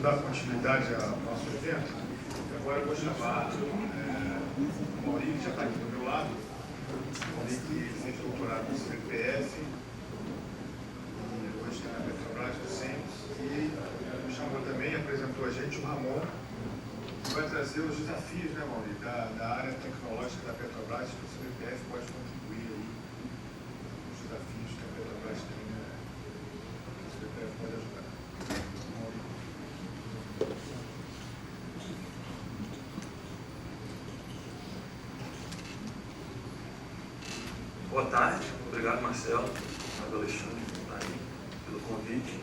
dar continuidade ao nosso evento, agora eu vou chamar o Maurício, que já está aqui do meu lado, o Maurício que fez doutorado no CPF, e hoje está na Petrobras do Centro, e chamou também, apresentou a gente o Ramon, que vai trazer os desafios, né, Maurício, da área tecnológica da Petrobras, que o CPF pode contribuir aí, os desafios que a Petrobras tem, né, que o CPF pode ajudar. Boa tarde, obrigado Marcelo, obrigado Alexandre pelo convite.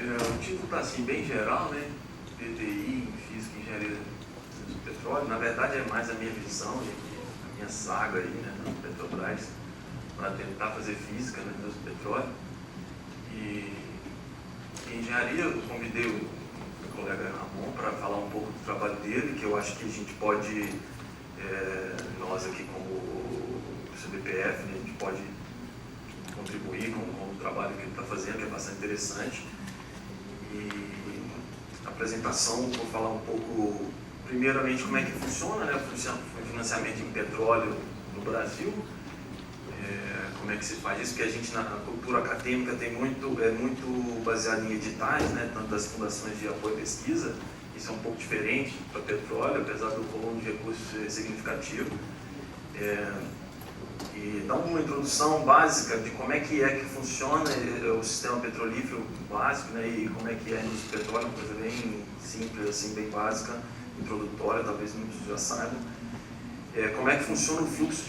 O título está assim bem geral, né? PTI, Física e Engenharia do Petróleo. Na verdade é mais a minha visão, a minha saga aí, né, na Petrobras, para tentar fazer física na indústria do petróleo. E em engenharia eu convidei o meu colega Ramon para falar um pouco do trabalho dele, que eu acho que a gente pode, nós aqui como CBPF, né, a gente pode contribuir com o trabalho que ele está fazendo, que é bastante interessante. E a apresentação, vou falar um pouco, primeiramente, como é que funciona, né, o financiamento em petróleo no Brasil, como é que se faz isso, porque a gente na cultura acadêmica tem muito baseado em editais, né, tanto das fundações de apoio à pesquisa, isso é um pouco diferente para petróleo, apesar do volume de recursos ser significativo. E dá uma introdução básica de como é que funciona o sistema petrolífero básico, né, e como é que é a indústria do petróleo, uma coisa bem simples, assim, bem básica, introdutória, talvez muitos já saibam. Como é que funciona o fluxo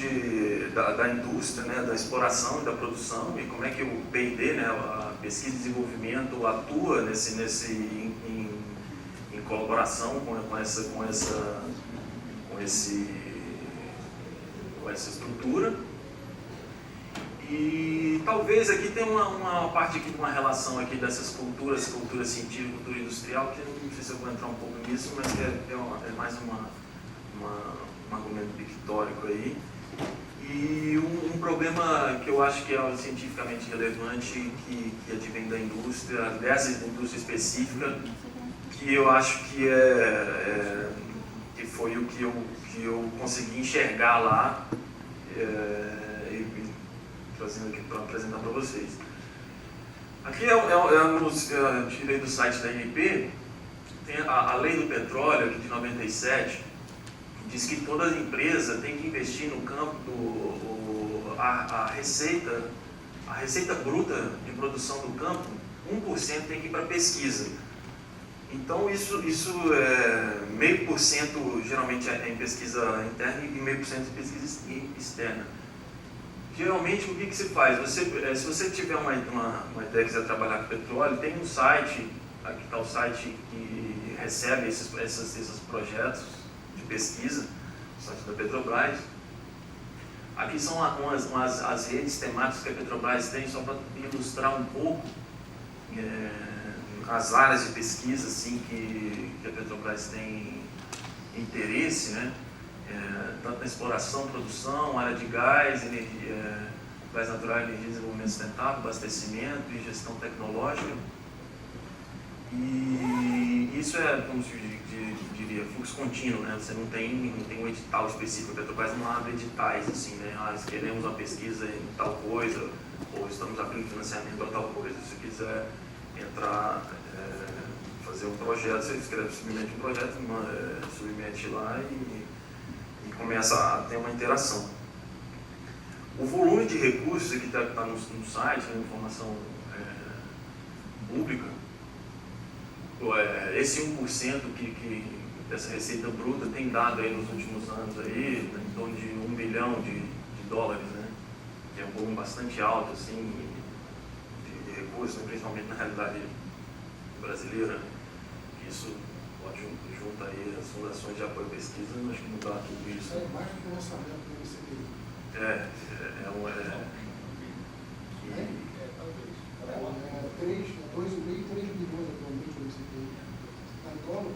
da indústria, né, da exploração e da produção, e como é que o P&D, né, a pesquisa e desenvolvimento, atua em colaboração com essa estrutura. E talvez aqui tem uma parte aqui de uma relação aqui dessas culturas, cultura científica, cultura industrial, que eu não sei se eu vou entrar um pouco nisso, mas que é mais um argumento pictórico aí. E um problema que eu acho que é cientificamente relevante, que advém da indústria, dessa indústria específica, que eu acho que foi o que eu consegui enxergar lá, trazendo aqui para apresentar para vocês. Aqui eu tirei do site da ANP, tem a lei do petróleo aqui de 97, que diz que toda empresa tem que investir no campo a receita bruta de produção do campo, 1% tem que ir para pesquisa. Então isso é 0,5% geralmente é em pesquisa interna e 0,5% em pesquisa externa. Geralmente o que se faz? Se você tiver uma ideia e quiser trabalhar com petróleo, tem um site, aqui está o site que recebe esses projetos de pesquisa, o site da Petrobras. Aqui são as redes temáticas que a Petrobras tem, só para ilustrar um pouco as áreas de pesquisa assim, que a Petrobras tem interesse, né? Tanto na exploração, produção, área de gás, energia, gás natural, energia, desenvolvimento sustentável, abastecimento e gestão tecnológica. E isso como se diria, fluxo contínuo, né? Você não tem um edital específico, a Petrobras não abre editais, assim, né? Nós queremos uma pesquisa em tal coisa, ou estamos abrindo financiamento para tal coisa. Se você quiser entrar, fazer um projeto, você escreve, submete um projeto, submete lá e começa a ter uma interação. O volume de recursos, aqui está no site, na informação pública, esse 1% dessa receita bruta tem dado aí nos últimos anos aí, em torno de $1 bilhão de dólares, né? Que é um volume bastante alto assim, de recursos, né? Principalmente na realidade brasileira. Isso pode juntar aí as fundações de apoio à pesquisa, acho que mudar tudo isso. É mais do que o orçamento que você tem. Talvez. 2,5, 3 bilhões atualmente que você tem. Está em dólar?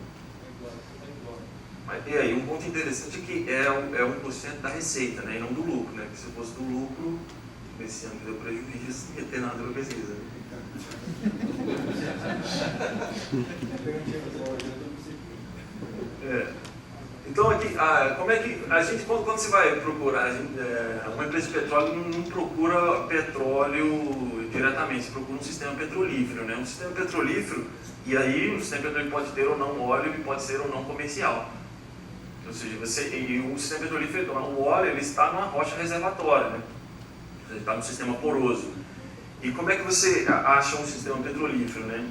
Mas e aí, um ponto interessante é que é 1% da receita, né, e não do lucro, né? Porque se fosse do lucro, nesse ano que deu prejuízo, não ia ter nada para pesquisa. Então, aqui, como é que a gente, quando você vai procurar, uma empresa de petróleo não procura petróleo diretamente, você procura um sistema petrolífero, né? Um sistema petrolífero, e aí o sistema petrolífero pode ter ou não óleo e pode ser ou não comercial. Ou seja, o sistema petrolífero, o óleo, ele está numa rocha reservatória, né? Ele está no sistema poroso. E como é que você acha um sistema petrolífero, né?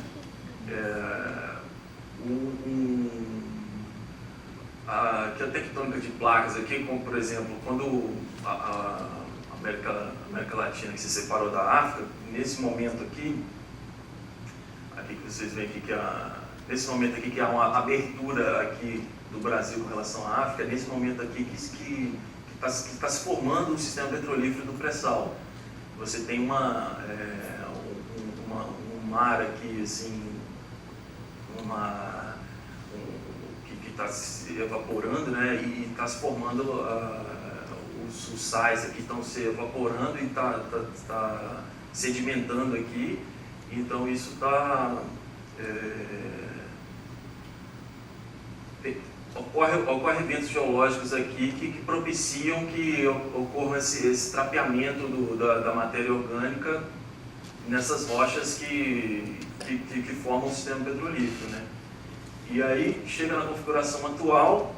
A tectônica de placas aqui, como por exemplo, quando a América Latina que se separou da África, nesse momento aqui que vocês veem aqui nesse momento aqui que há uma abertura aqui do Brasil com relação à África, nesse momento aqui que está se formando um sistema petrolífero do pré-sal. Você tem um mar aqui, assim, que está se evaporando, né, e está se formando, os sais aqui estão se evaporando e está sedimentando aqui, então isso está... Ocorre eventos geológicos aqui que propiciam que ocorra esse trapeamento da matéria orgânica nessas rochas que formam o sistema petrolífero, né? E aí, chega na configuração atual,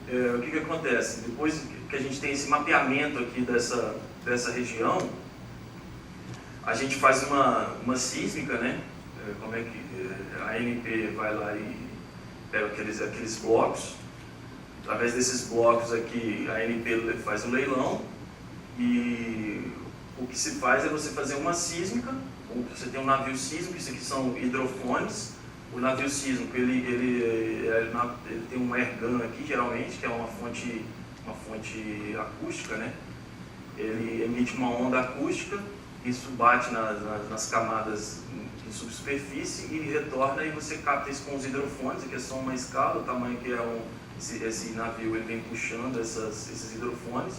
o que acontece? Depois que a gente tem esse mapeamento aqui dessa região, a gente faz uma sísmica, né? Como é que a ANP vai lá e pega aqueles blocos. Através desses blocos aqui, a ANP faz o leilão, e o que se faz é você fazer uma sísmica. Você tem um navio sísmico, isso aqui são hidrofones. O navio sísmico, ele tem um airgun aqui, geralmente, que é uma fonte acústica, né? Ele emite uma onda acústica, isso bate nas camadas em subsuperfície e retorna, e você capta isso com os hidrofones, que é só uma escala, o tamanho que é esse navio, ele vem puxando esses hidrofones,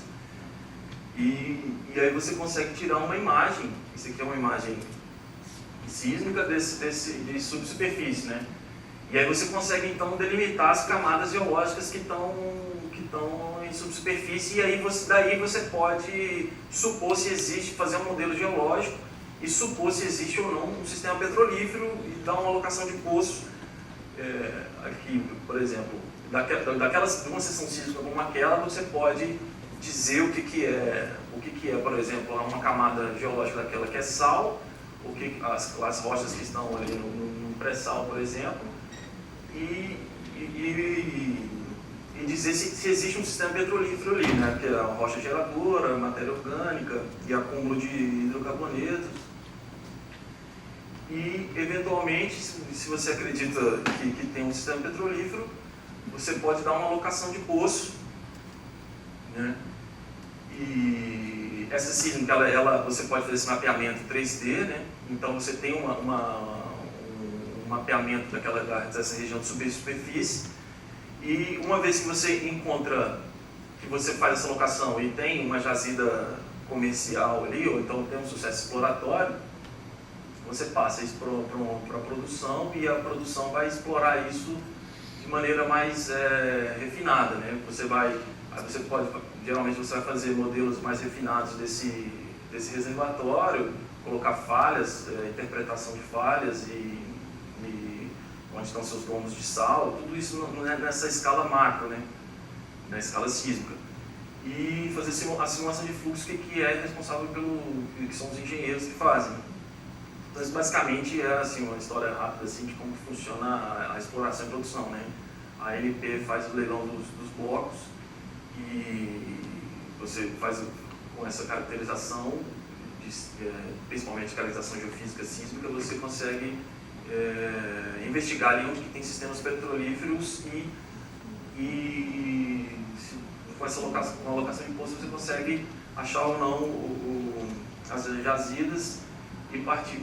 e aí você consegue tirar uma imagem. Isso aqui é uma imagem sísmica de subsuperfície, né? E aí você consegue então delimitar as camadas geológicas que estão em subsuperfície, e aí daí você pode supor se existe, fazer um modelo geológico e supor se existe ou não um sistema petrolífero e dar uma alocação de poços. Aqui, por exemplo, de uma seção sísmica como aquela, você pode dizer o que é, por exemplo, uma camada geológica daquela que é sal, as rochas que estão ali no pré-sal, por exemplo, e dizer se existe um sistema petrolífero ali, né? Que é a rocha geradora, matéria orgânica e acúmulo de hidrocarbonetos. E, eventualmente, se você acredita que tem um sistema petrolífero, você pode dar uma alocação de poço, né? E essa sísmica, você pode fazer esse mapeamento 3D, né? Então você tem um mapeamento dessa região de subsuperfície, e uma vez que você encontra, que você faz essa locação e tem uma jazida comercial ali, ou então tem um sucesso exploratório, você passa isso para a produção, e a produção vai explorar isso de maneira mais refinada, né? Geralmente você vai fazer modelos mais refinados desse reservatório, colocar falhas, interpretação de falhas e onde estão seus domos de sal, tudo isso nessa escala macro, né? Na escala sísmica. E fazer a simulação de fluxo que é responsável que são os engenheiros que fazem. Então, isso basicamente é assim, uma história rápida assim, de como funciona a exploração e produção, né? A ANP faz o leilão dos blocos, e você faz com essa caracterização, principalmente caracterização geofísica sísmica, você consegue investigar ali onde que tem sistemas petrolíferos, e com essa alocação de poço você consegue achar ou não as jazidas e partir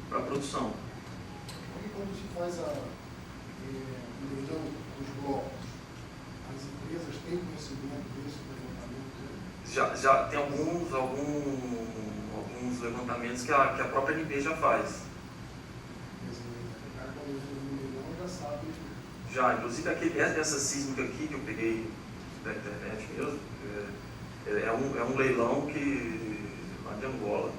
para a produção. E quando se faz a divisão dos blocos, as empresas têm conhecimento desse levantamento? Já tem alguns dos levantamentos que a própria ANP já faz. O cara, quando usa o leilão, já sabe. Já, inclusive essa sísmica aqui que eu peguei da internet mesmo, é um leilão lá de Angola,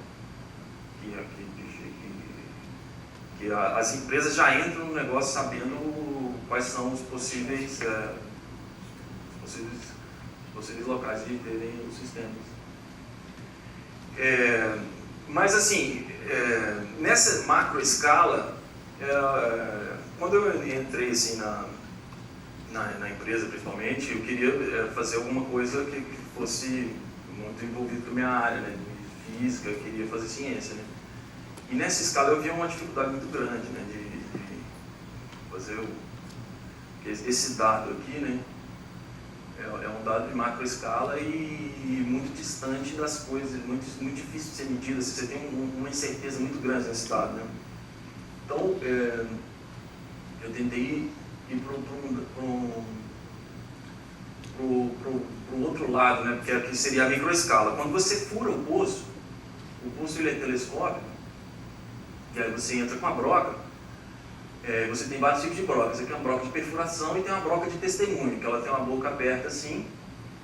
que as empresas já entram no negócio sabendo quais são os possíveis locais de terem os sistemas. Mas assim, nessa macro escala, quando eu entrei assim, na empresa principalmente, eu queria fazer alguma coisa que fosse muito envolvido com a minha área, né, de física, eu queria fazer ciência, né. E nessa escala eu via uma dificuldade muito grande, né, de fazer esse dado aqui, né, é um dado de macro escala e muito distante das coisas, muito difícil de ser medido, você tem uma incerteza muito grande nesse dado, né. Então, eu tentei ir para o outro lado, né, que seria a microescala. Quando você fura o poço ele é telescópico, e aí você entra com a broca, você tem vários tipos de brocas. Aqui é uma broca de perfuração e tem uma broca de testemunho, que ela tem uma boca aberta assim,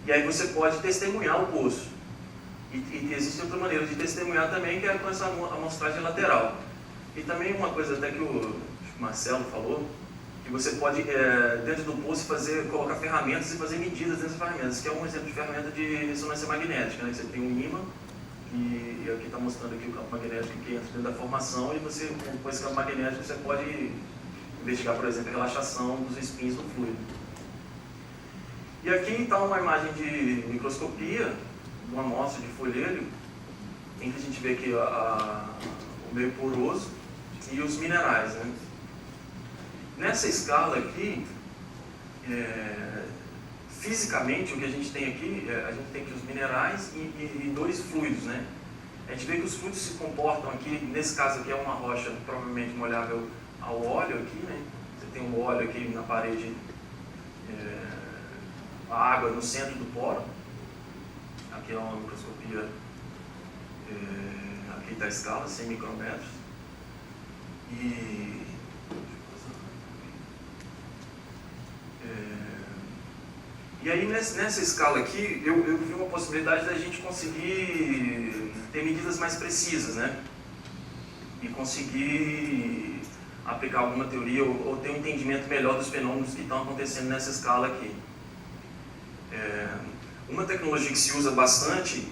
e aí você pode testemunhar o poço. E existe outra maneira de testemunhar também, que é com essa amostragem lateral. E também uma coisa até que o Marcelo falou, que você pode, dentro do poço, colocar ferramentas e fazer medidas dentro das ferramentas, que é um exemplo de ferramenta de ressonância magnética, né? Você tem um ímã, e aqui está mostrando aqui o campo magnético que entra dentro da formação, e você, com esse campo magnético, você pode investigar, por exemplo, a relaxação dos spins do fluido. E aqui está uma imagem de microscopia, de uma amostra de folhêrio, em que a gente vê aqui o meio poroso e os minerais, né? Nessa escala aqui, fisicamente, o que a gente tem aqui, a gente tem aqui os minerais e dois fluidos, né? A gente vê que os fluidos se comportam aqui, nesse caso aqui é uma rocha provavelmente molhável ao óleo aqui, né? Você tem um óleo aqui na parede, a água no centro do poro. Aqui é uma microscopia, aqui está a escala, 100 micrômetros. E aí nessa escala aqui, eu vi uma possibilidade da gente conseguir ter medidas mais precisas, né? E conseguir aplicar alguma teoria ou ter um entendimento melhor dos fenômenos que estão acontecendo nessa escala aqui. Uma tecnologia que se usa bastante,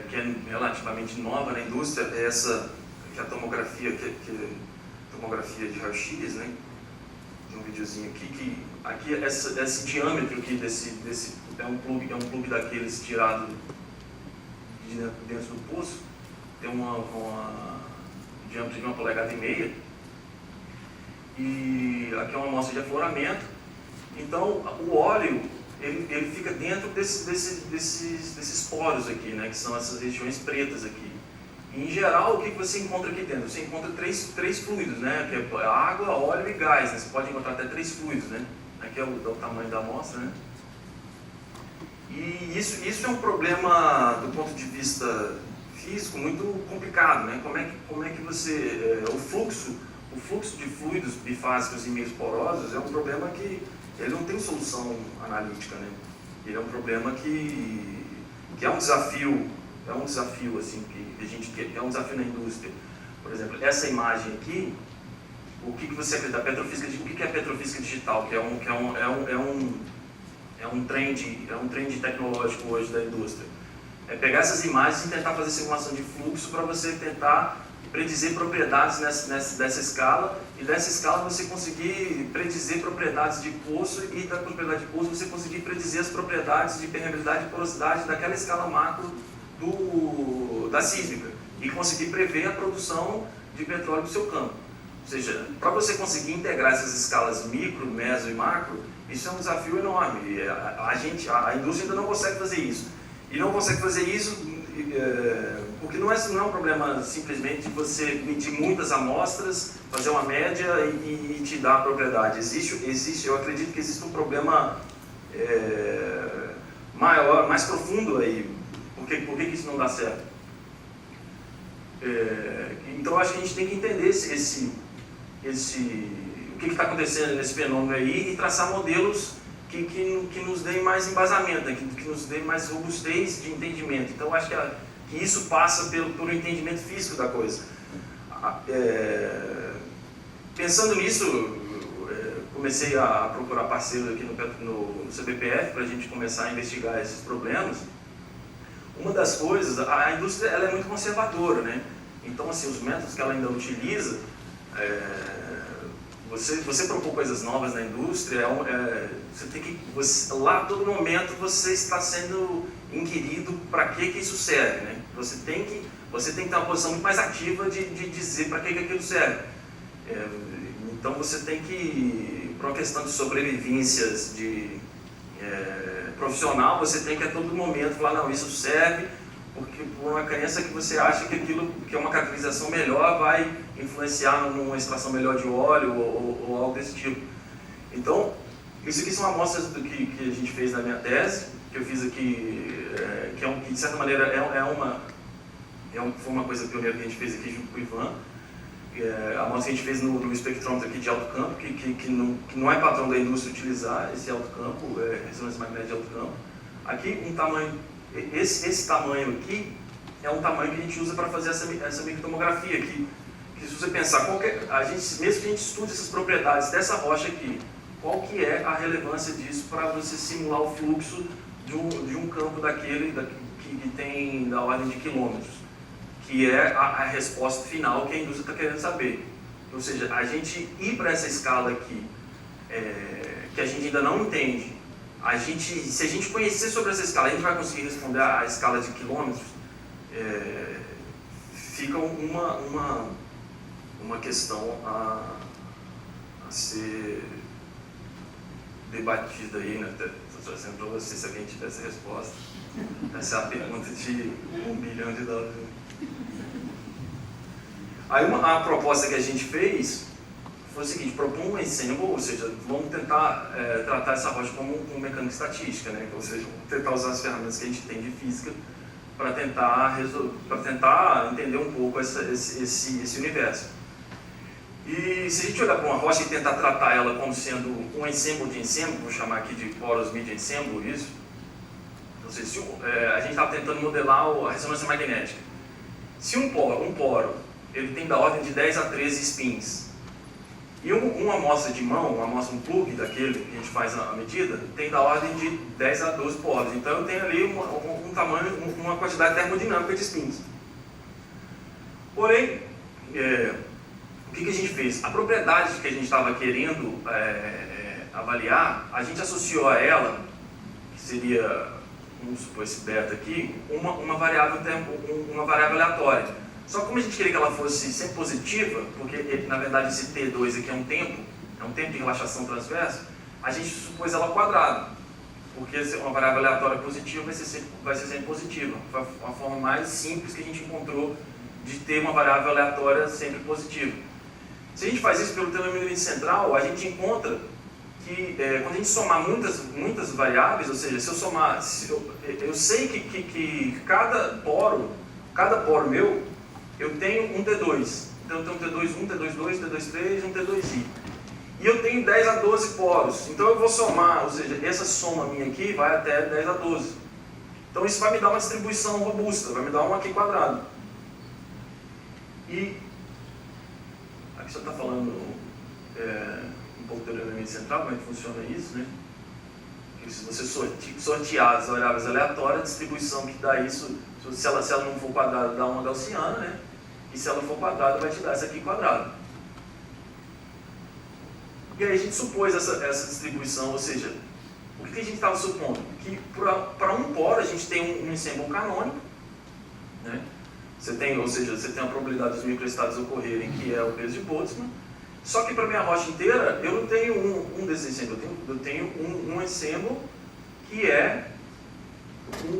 que é relativamente nova na indústria, é essa, que é a tomografia, tomografia de raio-x, né? Tem um videozinho aqui, que aqui esse diâmetro aqui é um plug daqueles tirado de dentro do poço, tem um diâmetro de 1,5 polegadas, e aqui é uma amostra de afloramento. Então o óleo ele fica dentro desses poros aqui, né, que são essas regiões pretas aqui. E, em geral, o que você encontra aqui dentro? Você encontra três fluidos, né, que é água, óleo e gás, né? Você pode encontrar até 3 fluidos, né? Aqui é o tamanho da amostra, né? E isso é um problema do ponto de vista físico muito complicado, né? Como é que você... o fluxo de fluidos bifásicos e meios porosos é um problema que ele não tem solução analítica, né? Ele é um problema que é um desafio, assim, que a gente quer, é um desafio na indústria. Por exemplo, essa imagem aqui, o que você acredita? O que é a petrofísica digital? Que é um trend tecnológico hoje da indústria. É pegar essas imagens e tentar fazer simulação de fluxo para você tentar predizer propriedades dessa escala, e dessa escala você conseguir predizer propriedades de poço, e da propriedade de poço você conseguir predizer as propriedades de permeabilidade e porosidade daquela escala macro da sísmica, e conseguir prever a produção de petróleo do seu campo. Ou seja, para você conseguir integrar essas escalas micro, meso e macro, isso é um desafio enorme. A indústria ainda não consegue fazer isso. E não consegue fazer isso porque não é um problema simplesmente de você medir muitas amostras, fazer uma média e te dar a propriedade. Eu acredito que existe um problema maior, mais profundo aí. Por que isso não dá certo? Então eu acho que a gente tem que entender o que está acontecendo nesse fenômeno aí e traçar modelos que nos deem mais embasamento, né? que nos deem mais robustez de entendimento. Então eu acho que isso passa pelo entendimento físico da coisa. Pensando nisso, comecei a procurar parceiros aqui no CBPF para a gente começar a investigar esses problemas. Uma das coisas, a indústria ela é muito conservadora, né? Então, assim, os métodos que ela ainda utiliza, você propor coisas novas na indústria, você tem que, lá a todo momento você está sendo inquirido para que isso serve, né? Você tem que ter uma posição muito mais ativa de dizer para que aquilo serve. Então você tem que, por uma questão de sobrevivências profissional, você tem que a todo momento falar, não, isso serve, porque por uma crença que você acha que aquilo que é uma caracterização melhor vai influenciar numa extração melhor de óleo ou algo desse tipo. Então, isso aqui são amostras do que a gente fez na minha tese, que eu fiz aqui, que de certa maneira foi uma coisa pioneira que a gente fez aqui junto com o Ivan. A amostra que a gente fez no espectrômetro aqui de alto campo, que não é padrão da indústria utilizar esse alto campo, ressonância magnética de alto campo. Aqui, esse tamanho aqui é um tamanho que a gente usa para fazer essa microtomografia, que se você pensar, mesmo que a gente estude essas propriedades dessa rocha aqui, qual que é a relevância disso para você simular o fluxo de um campo daquele que tem da ordem de quilômetros, que é a resposta final que a indústria está querendo saber. Ou seja, a gente ir para essa escala aqui, que a gente ainda não entende, se a gente conhecer sobre essa escala, a gente vai conseguir responder a escala de quilômetros, fica uma questão a ser debatida aí, né? Estou trazendo para você, se alguém tivesse resposta. Essa é a pergunta de $1 bilhão. Aí a proposta que a gente fez foi o seguinte: propor um ensemble, ou seja, vamos tentar tratar essa rocha como mecânica estatística, né? Ou seja, tentar usar as ferramentas que a gente tem de física para tentar entender um pouco esse universo. E se a gente olhar para uma rocha e tentar tratar ela como sendo um ensemble de ensemble, vou chamar aqui de porous mid ensemble, isso. Ou seja, a gente está tentando modelar a ressonância magnética. Se um poro ele tem da ordem de 10 a 13 spins, e uma amostra de mão, um plug daquele que a gente faz a medida, tem da ordem de 10 a 12 poros. Então eu tenho ali um tamanho, uma quantidade termodinâmica de spins. Porém, o que a gente fez? A propriedade que a gente estava querendo avaliar, a gente associou a ela, que seria, vamos supor esse beta aqui, uma variável aleatória. Só que como a gente queria que ela fosse sempre positiva, porque na verdade esse T2 aqui é um tempo de relaxação transversa, a gente supôs ela ao quadrado, porque uma variável aleatória positiva vai ser sempre positiva. Foi a forma mais simples que a gente encontrou de ter uma variável aleatória sempre positiva. Se a gente faz isso pelo teorema do limite central, a gente encontra que quando a gente somar muitas variáveis, ou seja, se eu somar, eu sei que cada poro meu, eu tenho um T2. Então eu tenho um T2, um T2, T2, um T2i. E eu tenho 10 a 12 poros. Então eu vou somar, ou seja, essa soma minha aqui vai até 10 a 12. Então isso vai me dar uma distribuição robusta, vai me dar um aqui quadrado. E aqui só está falando um pouco do elemento central, como é que funciona isso, né? Que se você sortear as variáveis aleatórias, a distribuição que dá isso, se ela não for quadrada, dá uma gaussiana, né? E se ela for quadrada, vai te dar essa aqui quadrada. E aí a gente supôs essa distribuição, ou seja, o que a gente estava supondo? Que para um poro a gente tem um ensemble canônico, né? Você tem uma probabilidade dos microestados ocorrerem, que é o peso de Boltzmann. Só que para a minha rocha inteira, eu não tenho um desses ensembles, eu tenho um ensemble que é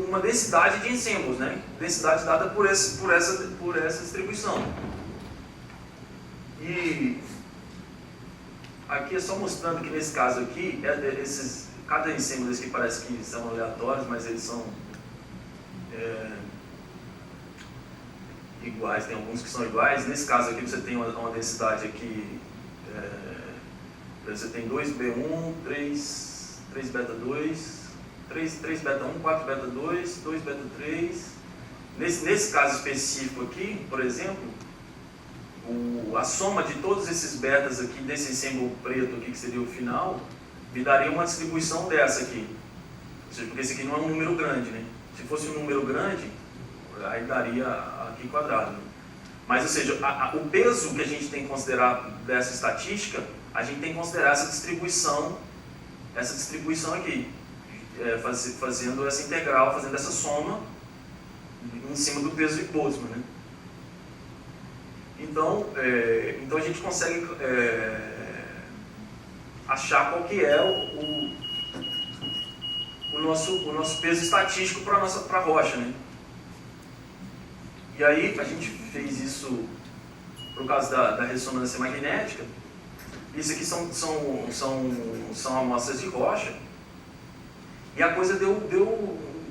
uma densidade de ensembles, né? Densidade dada por essa distribuição. E aqui é só mostrando que nesse caso aqui, cada ensemble desse que parece que são aleatórios, mas eles são iguais, tem alguns que são iguais. Nesse caso aqui você tem uma densidade aqui, você tem 2B1, 3 beta 2, 3 beta 1, 4 beta 2, 2 beta 3. Nesse caso específico aqui, por exemplo, a soma de todos esses betas aqui, desse símbolo preto aqui, que seria o final, me daria uma distribuição dessa aqui. Ou seja, porque esse aqui não é um número grande, né? Se fosse um número grande, aí daria aqui quadrado. Mas, ou seja, o peso que a gente tem que considerar dessa estatística, a gente tem que considerar essa distribuição aqui, fazendo essa integral, fazendo essa soma em cima do peso de Boltzmann, né? Então a gente consegue achar qual que é o nosso peso estatístico para a rocha, né? E aí a gente fez isso por causa da ressonância magnética. Isso aqui são amostras de rocha, e a coisa deu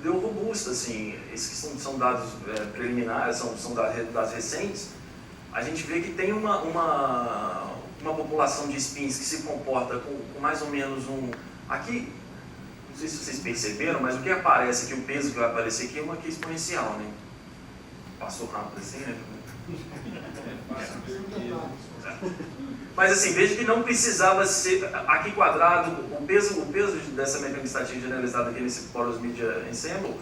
robusta, assim. Esses que são dados preliminares, são dados recentes. A gente vê que tem uma população de spins que se comporta com mais ou menos aqui, não sei se vocês perceberam, mas o que aparece aqui, o peso que vai aparecer aqui é uma exponencial, né? Passou rápido assim, né? Mas assim, veja que não precisava ser aqui quadrado, o peso dessa mecânica estática generalizada aqui nesse Porous Media Ensemble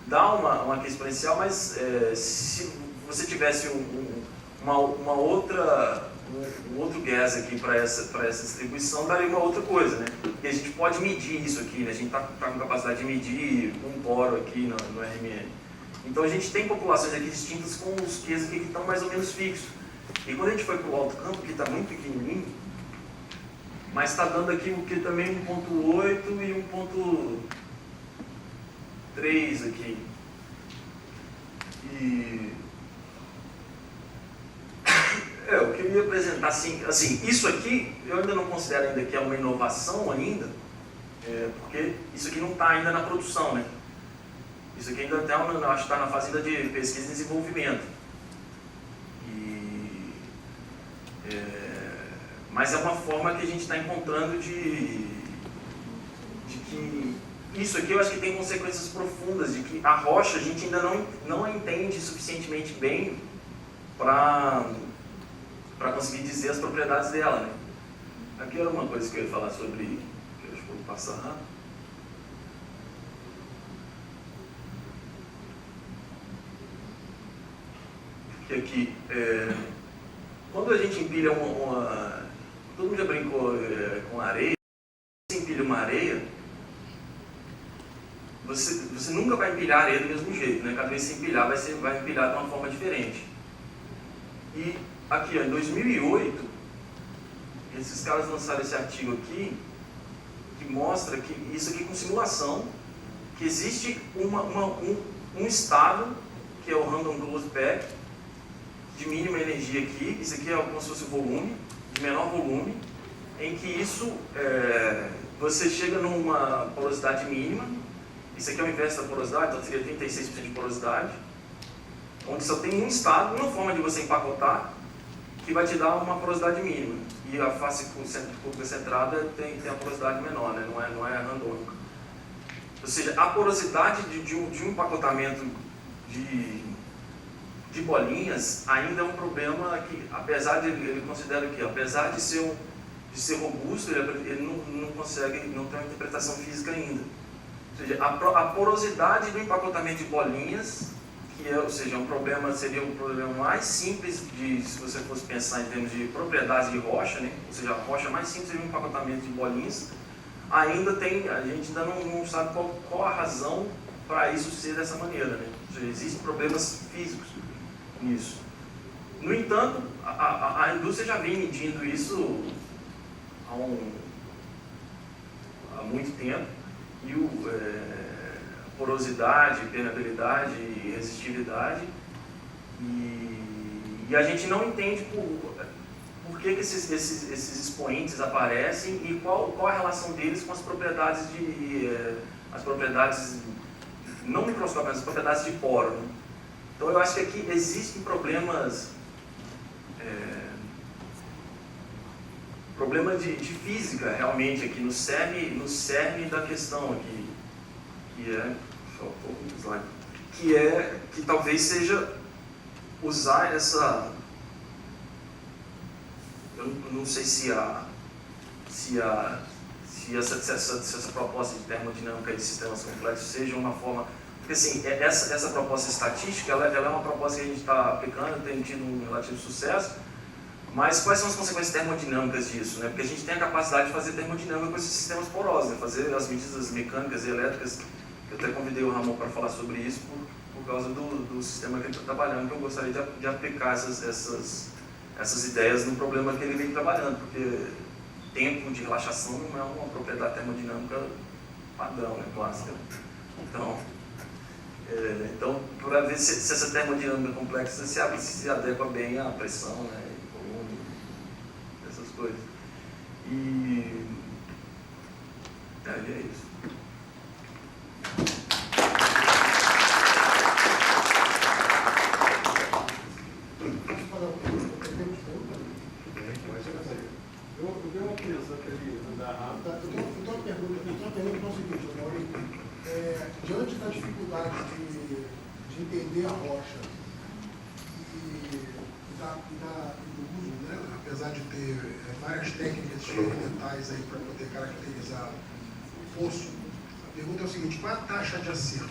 dá uma aqui exponencial, mas se você tivesse um outro gas aqui para essa distribuição, daria uma outra coisa, né? E a gente pode medir isso aqui, né? A gente está com capacidade de medir um poro aqui no RMN. Então a gente tem populações aqui distintas com os Qs aqui que estão mais ou menos fixos. E quando a gente foi para o alto campo, que está muito pequenininho, mas está dando aqui o Q também 1.8 e 1.3 aqui. E eu queria apresentar assim, isso aqui eu ainda não considero ainda que é uma inovação ainda, porque isso aqui não está ainda na produção, né? Isso aqui ainda acho que está na fase de pesquisa e desenvolvimento. Mas é uma forma que a gente está encontrando de que isso aqui eu acho que tem consequências profundas, de que a rocha a gente ainda não a entende suficientemente bem para conseguir dizer as propriedades dela, né? Aqui era uma coisa que eu ia falar sobre, que eu acho que vou passar rápido. Que aqui, quando a gente empilha todo mundo já brincou com areia, você empilha uma areia, você nunca vai empilhar a areia do mesmo jeito, né? Cada vez que você empilhar, vai empilhar de uma forma diferente. E aqui, em 2008, esses caras lançaram esse artigo aqui, que mostra que isso aqui com simulação, que existe um estado, que é o Random Closed Pack, de mínima energia aqui, isso aqui é como se fosse o volume, de menor volume, em que isso, você chega numa porosidade mínima, isso aqui é o inverso da porosidade, então seria 36% de porosidade, onde só tem um estado, uma forma de você empacotar, que vai te dar uma porosidade mínima. E a face curva centrada tem a porosidade menor, né? Não é randômica. Ou seja, a porosidade de um empacotamento de bolinhas ainda é um problema que, apesar de ele considera que, apesar de ser robusto, ele não tem uma interpretação física ainda. Ou seja, a porosidade do empacotamento de bolinhas, seria um problema mais simples se você fosse pensar em termos de propriedades de rocha, né? Ou seja, a rocha mais simples seria um empacotamento de bolinhas. A gente ainda não sabe qual a razão para isso ser dessa maneira, né? Ou seja, existem problemas físicos nisso. No entanto, a indústria já vem medindo isso há muito tempo, e porosidade, permeabilidade e resistividade, e a gente não entende por que esses expoentes aparecem e qual a relação deles com as propriedades não microscópicas, as propriedades de poro, né? Então eu acho que aqui existem problemas, problema de física realmente aqui, no cerne da questão aqui, que é, faltou um slide, que talvez seja usar essa, eu não sei se essa proposta de termodinâmica de sistemas complexos seja uma forma, porque assim, essa proposta estatística, ela é uma proposta que a gente está aplicando, tem tido um relativo sucesso, mas quais são as consequências termodinâmicas disso, né? Porque a gente tem a capacidade de fazer termodinâmica com esses sistemas porosos, né? Fazer as medidas mecânicas e elétricas. Eu até convidei o Ramon para falar sobre isso por causa do sistema que ele está trabalhando, que eu gostaria de aplicar essas ideias no problema que ele vem trabalhando, porque tempo de relaxação não é uma propriedade termodinâmica padrão, né? Clássica. Então, para ver se essa termodinâmica complexa se adequa bem à pressão, né? Essas coisas. E é isso. Eu tenho uma opinião que ele não dá rápido. Eu tenho uma pergunta que é o seguinte, Maurício. Diante da dificuldade de entender a rocha e do uso, né, apesar de ter várias técnicas experimentais aí para poder caracterizar o poço, a pergunta é o seguinte: qual é a taxa de acerto?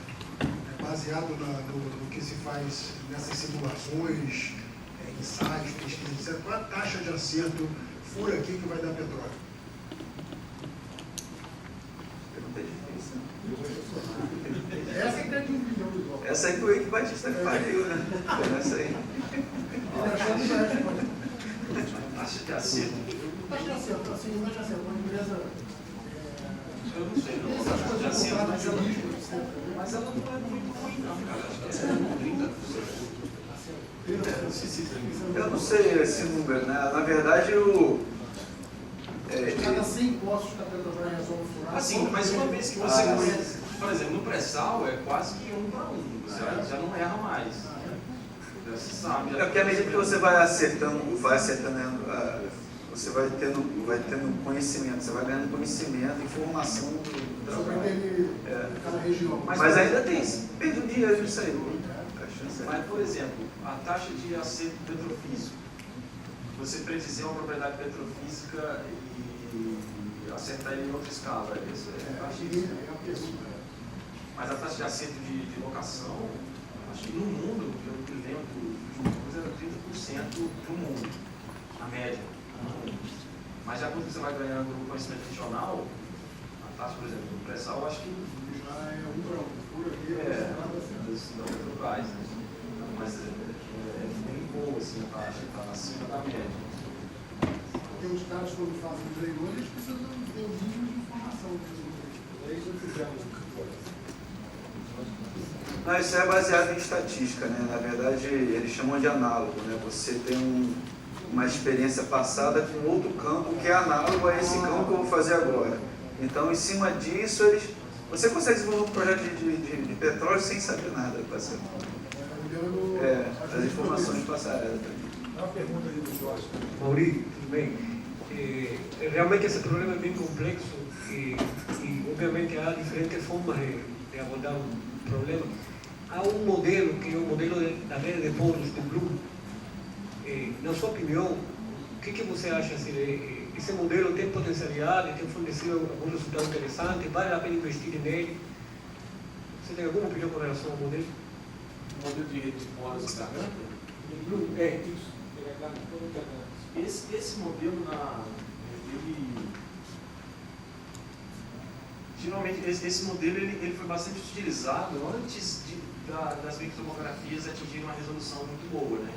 Baseado no que se faz nessas simulações, ensaios, pesquisas, etc. Qual é a taxa de acerto fura aqui que vai dar petróleo? Essa é que é de 1 bilhão de dólares. Essa aí foi o que Batista pariu, né? Essa aí. Taxa de acerto. Taxa de acerto, assim, taxa de acerto, uma empresa. Eu não sei, não. Taxa de acerto, mas ela não é muito ruim, não, cara. Acho que é 30%. Eu não sei esse número, né? Na verdade, cada 100 postos que a Petrobras resolve furar. assim, mas uma vez que você conhece, por exemplo, no pré-sal é quase que 1 para 1. Você já não erra mais. Você sabe. É porque à medida que você vai acertando, você vai tendo conhecimento, você vai ganhando conhecimento, informação do trabalho. Cada região. Mas ainda tem, perde um dinheiro nisso aí. Mas, por exemplo, a taxa de acerto petrofísico. Você predizer uma propriedade petrofísica e acertar ele em outra escala. Isso é taxa de... Mas a taxa de acerto de locação, acho que no mundo, pelo que lembro, era 30% do mundo, na média. Mas já quando você vai ganhando conhecimento regional, a taxa, por exemplo, do pré-sal, acho que já é 1 para 1. Por aqui, da Petrobras, né? Mas é bem boa assim, a taxa, está acima da média. Porque os caras, quando fazem os leilões, eles precisam ter o mínimo de informação. Não, isso é baseado em estatística, né? Na verdade, eles chamam de análogo, né? Você tem uma experiência passada com outro campo que é análogo a esse campo que eu vou fazer agora. Então, em cima disso, você consegue desenvolver um projeto de petróleo sem saber nada, parceiro. As informações passaram. Uma pergunta ali do Jorge. Maurício, tudo bem? Realmente esse problema é bem complexo e obviamente há diferentes formas de abordar o problema. Há um modelo, que é o modelo da rede de polos do Bloom. Na sua opinião, o que você acha? Assim, esse modelo tem potencialidade, tem fornecido algum resultado interessante, vale a pena investir nele? Você tem alguma opinião com relação ao modelo? O modelo de rede de polos da garganta? Isso. Esse modelo, geralmente, esse modelo ele foi bastante utilizado antes das microtomografias atingirem uma resolução muito boa, né?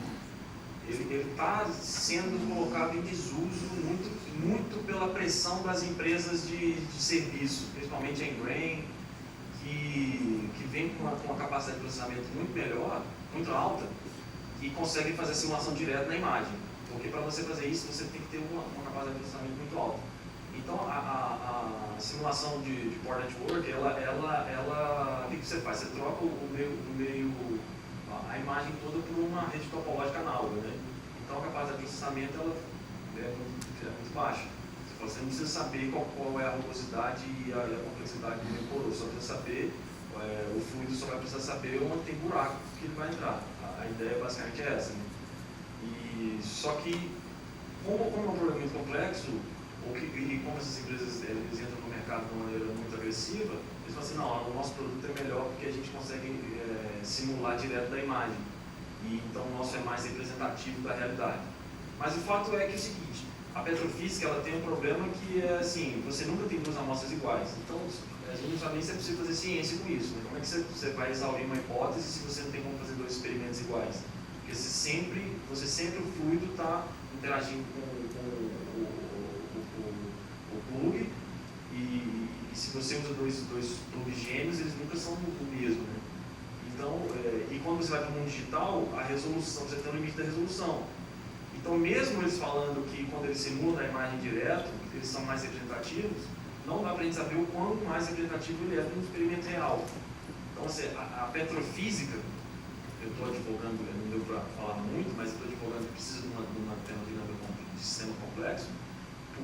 Ele está sendo colocado em desuso muito pela pressão das empresas de serviço, principalmente a Engrain, que vem com uma capacidade de processamento muito melhor, muito alta, e consegue fazer a simulação direta na imagem. Porque para você fazer isso, você tem que ter uma capacidade de processamento muito alta. Então, a simulação de Port Network, o que você faz? Você troca o meio, a a imagem toda por uma rede topológica análoga, né? Então a capacidade de processamento ela é muito baixa. Você não precisa saber qual é a rugosidade e a complexidade do poroso, só precisa saber, o fluido só vai precisar saber onde tem buraco que ele vai entrar. A ideia basicamente é essa, né? E, só que, como é um problema muito complexo, e como essas empresas eles entram no mercado de uma maneira muito agressiva, eles falam assim, não, o nosso produto é melhor porque a gente consegue simular direto da imagem. E então o nosso é mais representativo da realidade. Mas o fato é que é o seguinte, a petrofísica ela tem um problema que é assim, você nunca tem duas amostras iguais. Então a gente não sabe nem se é possível fazer ciência com isso, né? Como é que você vai exaurir uma hipótese se você não tem como fazer dois experimentos iguais? Porque você sempre o fluido está interagindo com o plug e se você usa dois plugs gêmeos, eles nunca são o mesmo, né? Então, e quando você vai para o mundo digital, a resolução, você tem um limite da resolução. Então, mesmo eles falando que quando eles simulam a imagem direto, eles são mais representativos, não dá para a gente saber o quanto mais representativo ele é no experimento real. Então, assim, a petrofísica, eu estou advogando, não deu para falar muito, mas eu estou advogando que precisa de uma termodinâmica de sistema complexo,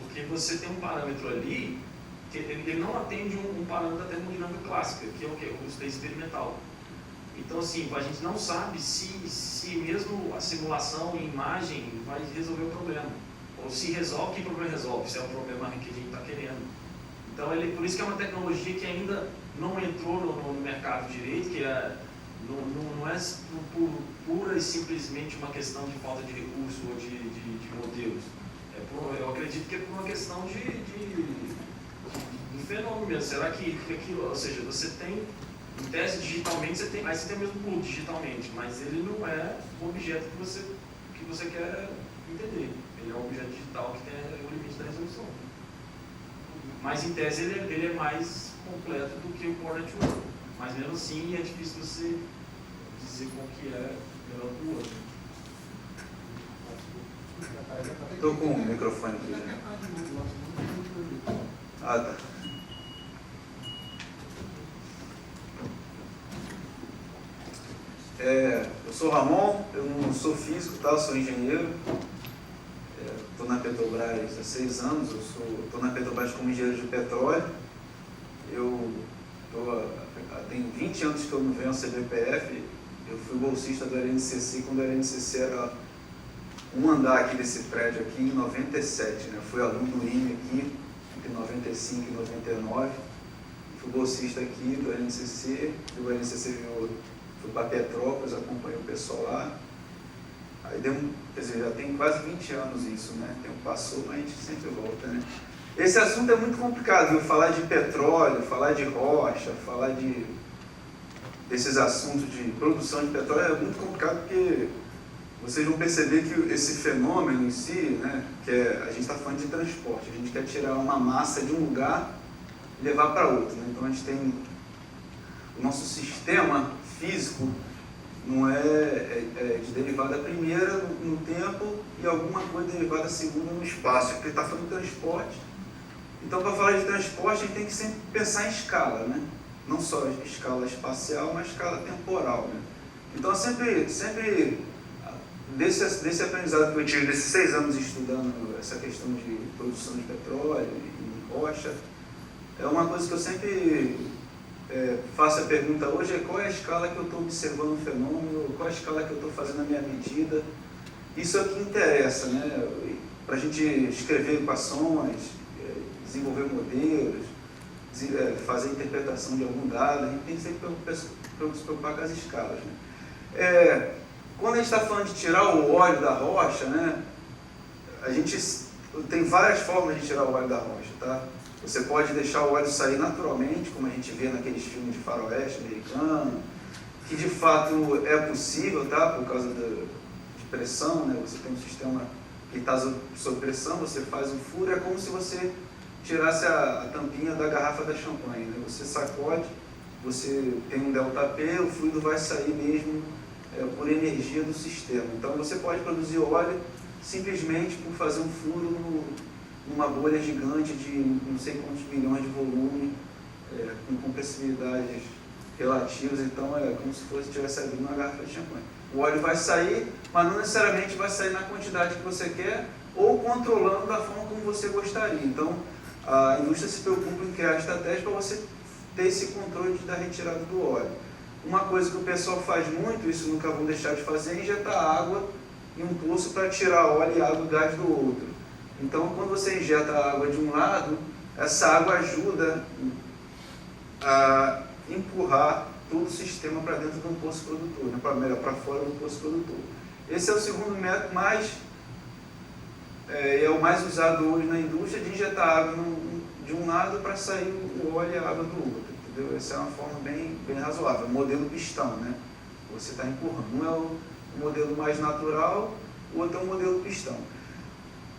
porque você tem um parâmetro ali que ele não atende um parâmetro da termodinâmica clássica, que é o que? O custo experimental. Então, assim, a gente não sabe se mesmo a simulação em imagem vai resolver o problema. Ou se resolve, que problema resolve? Se é o problema que a gente está querendo. Então, por isso que é uma tecnologia que ainda não entrou no mercado direito, que não é pura e simplesmente uma questão de falta de recurso ou de modelos. Eu acredito que é por uma questão de fenômeno mesmo. Será que aquilo, ou seja, você tem, em tese digitalmente, aí você tem o mesmo plug digitalmente, mas ele não é o objeto que você quer entender. Ele é um objeto digital que tem o limite da resolução. Mas em tese ele é mais completo do que o Core Network. Mas mesmo assim é difícil você dizer qual que é melhor do outro. Estou com o microfone aqui. Ah, tá. Eu sou Ramon, eu não sou físico, tá? Eu sou engenheiro. Estou na Petrobras há 6 anos, estou na Petrobras como engenheiro de petróleo. Tem 20 anos que eu não venho ao CBPF. Eu fui bolsista do LNCC quando o LNCC era um andar aqui desse prédio aqui em 97, né? Fui aluno do IME aqui entre 95 e 99. Fui bolsista aqui do LNCC, do LNCC fui para Petrópolis, acompanhei o pessoal lá. Aí quer dizer, já tem quase 20 anos isso, né? O tempo passou, mas a gente sempre volta, né? Esse assunto é muito complicado, viu? Falar de petróleo, falar de rocha, falar desses assuntos de produção de petróleo é muito complicado porque vocês vão perceber que esse fenômeno em si, né, a gente está falando de transporte, a gente quer tirar uma massa de um lugar e levar para outro, né? Então a gente tem o nosso sistema físico não é de derivada primeira no tempo e alguma coisa derivada segunda no espaço, porque está falando de transporte. Então, para falar de transporte, a gente tem que sempre pensar em escala, né? Não só escala espacial, mas escala temporal, né? Então, sempre desse aprendizado que eu tive, desses 6 anos estudando essa questão de produção de petróleo e rocha, é uma coisa que eu sempre faço a pergunta hoje, qual é a escala que eu estou observando o fenômeno, qual é a escala que eu estou fazendo a minha medida. Isso é o que interessa, né? Para a gente escrever equações, desenvolver modelos, fazer interpretação de algum dado, a gente tem que sempre se preocupar com as escalas, né? Quando a gente está falando de tirar o óleo da rocha, né, a gente tem várias formas de tirar o óleo da rocha, tá? Você pode deixar o óleo sair naturalmente, como a gente vê naqueles filmes de faroeste americano, que de fato é possível, tá? Por causa de pressão, né? Você tem um sistema que está sob pressão, você faz um furo, é como se você tirasse a tampinha da garrafa da champanhe, né? Você sacode, você tem um ΔP, o fluido vai sair mesmo por energia do sistema. Então você pode produzir óleo simplesmente por fazer um furo numa bolha gigante de não sei quantos milhões de volume, com compressibilidades relativas. Então é como se estivesse abrindo uma garrafa de champanhe. O óleo vai sair, mas não necessariamente vai sair na quantidade que você quer ou controlando da forma como você gostaria. Então, a indústria se preocupa em criar estratégias para você ter esse controle da retirada do óleo. Uma coisa que o pessoal faz muito, isso nunca vão deixar de fazer, é injetar água em um poço para tirar óleo e água e gás do outro. Então, quando você injeta a água de um lado, essa água ajuda a empurrar todo o sistema para dentro de um poço produtor, né? Para fora do poço produtor. Esse é o segundo método é o mais usado hoje na indústria, de injetar água de um lado para sair o óleo e a água do outro. Entendeu? Essa é uma forma bem razoável, o modelo pistão, né? Você está empurrando. Um é o modelo mais natural, o outro é o modelo pistão.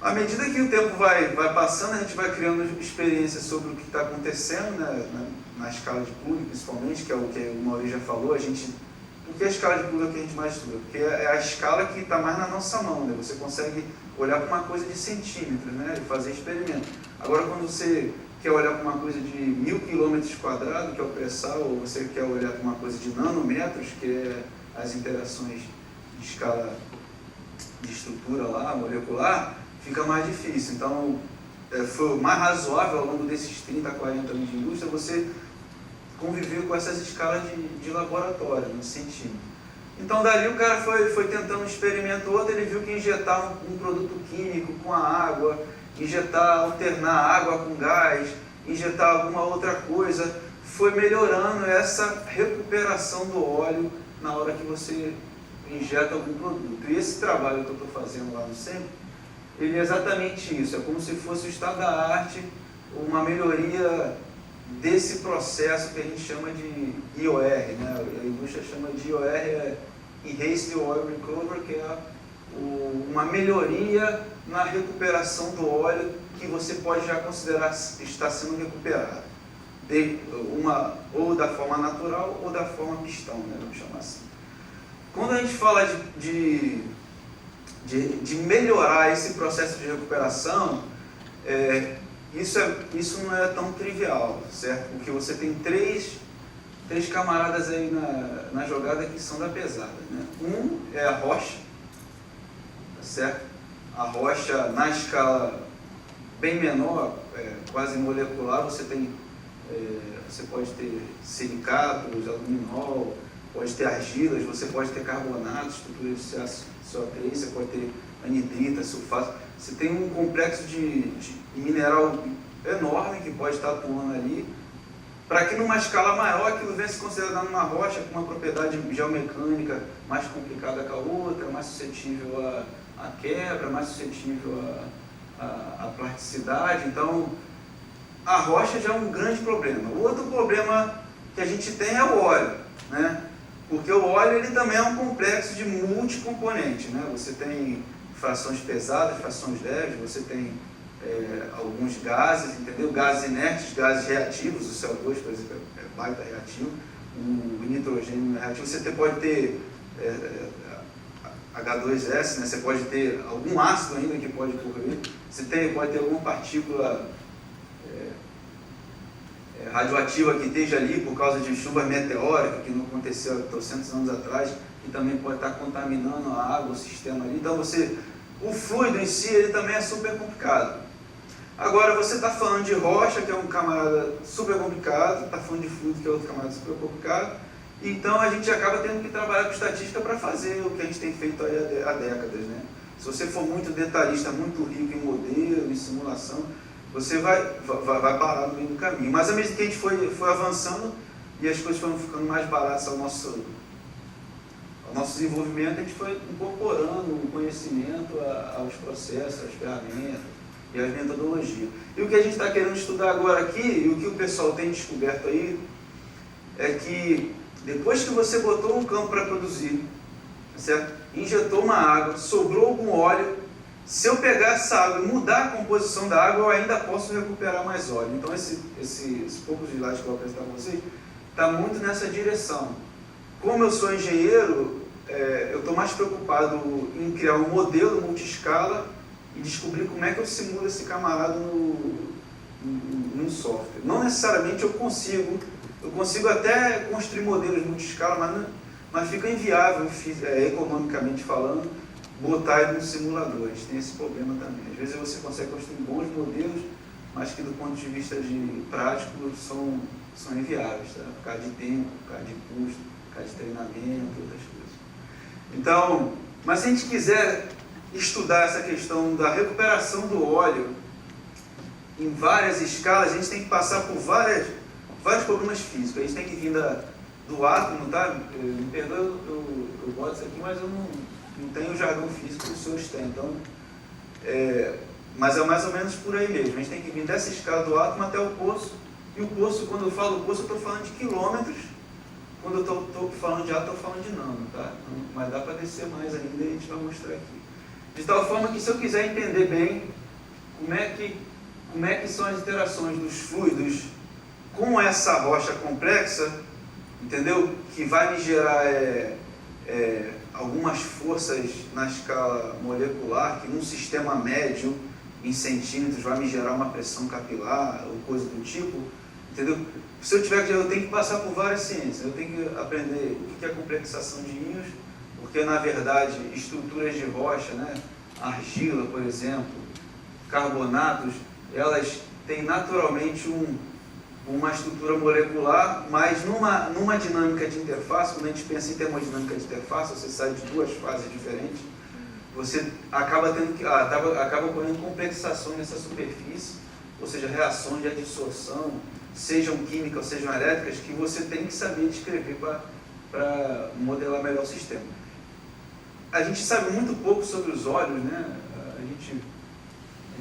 À medida que o tempo vai passando, a gente vai criando experiências sobre o que está acontecendo, né, na escala de plug, principalmente, que é o que o Maurício já falou. Por que a escala de plug é o que a gente mais estuda? Porque é a escala que está mais na nossa mão, né? Você consegue olhar para uma coisa de centímetros, né, e fazer experimento. Agora, quando você quer olhar para uma coisa de 1000 km², que é o pré-sal, ou você quer olhar para uma coisa de nanômetros, que é as interações de escala de estrutura lá, molecular, fica mais difícil. Então, foi mais razoável ao longo desses 30, 40 anos de indústria você conviver com essas escalas de laboratório, no centímetro. Então, dali o cara foi tentando um experimento ou outro, ele viu que injetar um produto químico com a água, alternar água com gás, injetar alguma outra coisa, foi melhorando essa recuperação do óleo na hora que você injeta algum produto. E esse trabalho que eu estou fazendo lá no centro, ele é exatamente isso, é como se fosse o estado da arte, uma melhoria desse processo que a gente chama de IOR, né? A indústria chama de IOR, Enhanced Oil Recovery, que é uma melhoria na recuperação do óleo que você pode já considerar estar sendo recuperado, ou da forma natural ou da forma pistão, né? Vamos chamar assim. Quando a gente fala de melhorar esse processo de recuperação, isso não é tão trivial, certo? Porque você tem três camaradas aí na jogada que são da pesada, né? Um é a rocha, tá certo? A rocha, na escala bem menor, quase molecular, você pode ter silicatos, aluminol, pode ter argilas, você pode ter carbonatos, estrutura de CO3, você pode ter anidrita, sulfato. Você tem um complexo de mineral enorme que pode estar atuando ali, para que numa escala maior aquilo venha se considerado uma rocha com uma propriedade geomecânica mais complicada que a outra, mais suscetível à quebra, mais suscetível à plasticidade. Então, a rocha já é um grande problema. O outro problema que a gente tem é o óleo, né? Porque o óleo ele também é um complexo de multicomponente, né? Você tem frações pesadas, frações leves, você tem alguns gases, entendeu? Gases inertes, gases reativos, o CO2, por exemplo, é baita reativo, o nitrogênio é reativo, você pode ter H2S, né? Você pode ter algum ácido ainda que pode correr, pode ter alguma partícula radioativa que esteja ali por causa de chuva meteórica, que não aconteceu há 300 anos atrás, que também pode estar contaminando a água, o sistema ali. Então, o fluido em si, ele também é super complicado. Agora, você está falando de rocha, que é um camarada super complicado, está falando de fluido, que é outro camarada super complicado, então a gente acaba tendo que trabalhar com estatística para fazer o que a gente tem feito aí há décadas, né? Se você for muito detalhista, muito rico em modelo, em simulação, você vai parar no meio do caminho. Mas à medida que a gente foi avançando e as coisas foram ficando mais baratas ao nosso desenvolvimento, a gente foi incorporando o conhecimento aos processos, às ferramentas e às metodologias. E o que a gente está querendo estudar agora aqui, e o que o pessoal tem descoberto aí, é que depois que você botou um campo para produzir, certo? Injetou uma água, sobrou algum óleo, se eu pegar essa água e mudar a composição da água, eu ainda posso recuperar mais óleo. Então, esses poucos slides que eu vou apresentar para vocês, está muito nessa direção. Como eu sou engenheiro, eu estou mais preocupado em criar um modelo multi-escala e descobrir como é que eu simulo esse camarada num software. Não necessariamente eu consigo até construir modelos multi-escala, mas mas fica inviável, economicamente falando, botar ele nos simuladores. Tem esse problema também. Às vezes você consegue construir bons modelos, mas que do ponto de vista de prático são inviáveis, tá? Por causa de tempo, por causa de custo, por causa de treinamento, outras coisas. Então, mas se a gente quiser estudar essa questão da recuperação do óleo em várias escalas, a gente tem que passar por vários problemas físicos. A gente tem que vir do átomo, tá? Me perdoa, eu boto isso aqui, mas eu não tenho o jargão físico que os senhores têm. Então, mas é mais ou menos por aí mesmo. A gente tem que vir dessa escala do átomo até o poço. E o poço, quando eu falo poço, eu estou falando de quilômetros. Quando eu estou falando de átomo, estou falando de nano, tá? Mas dá para descer mais ainda e a gente vai mostrar aqui. De tal forma que, se eu quiser entender bem como é que são as interações dos fluidos com essa rocha complexa, entendeu? Que vai me gerar algumas forças na escala molecular, que num sistema médio, em centímetros, vai me gerar uma pressão capilar ou coisa do tipo, entendeu? Se eu tenho que passar por várias ciências. Eu tenho que aprender o que é complexação de íons, porque, na verdade, estruturas de rocha, né? Argila, por exemplo, carbonatos, elas têm naturalmente uma estrutura molecular, mas numa dinâmica de interface, quando a gente pensa em termodinâmica de interface, você sai de duas fases diferentes, você acaba ocorrendo complexação nessa superfície, ou seja, reações de adsorção, sejam químicas ou sejam elétricas, que você tem que saber descrever para modelar melhor o sistema. A gente sabe muito pouco sobre os óleos, né? A gente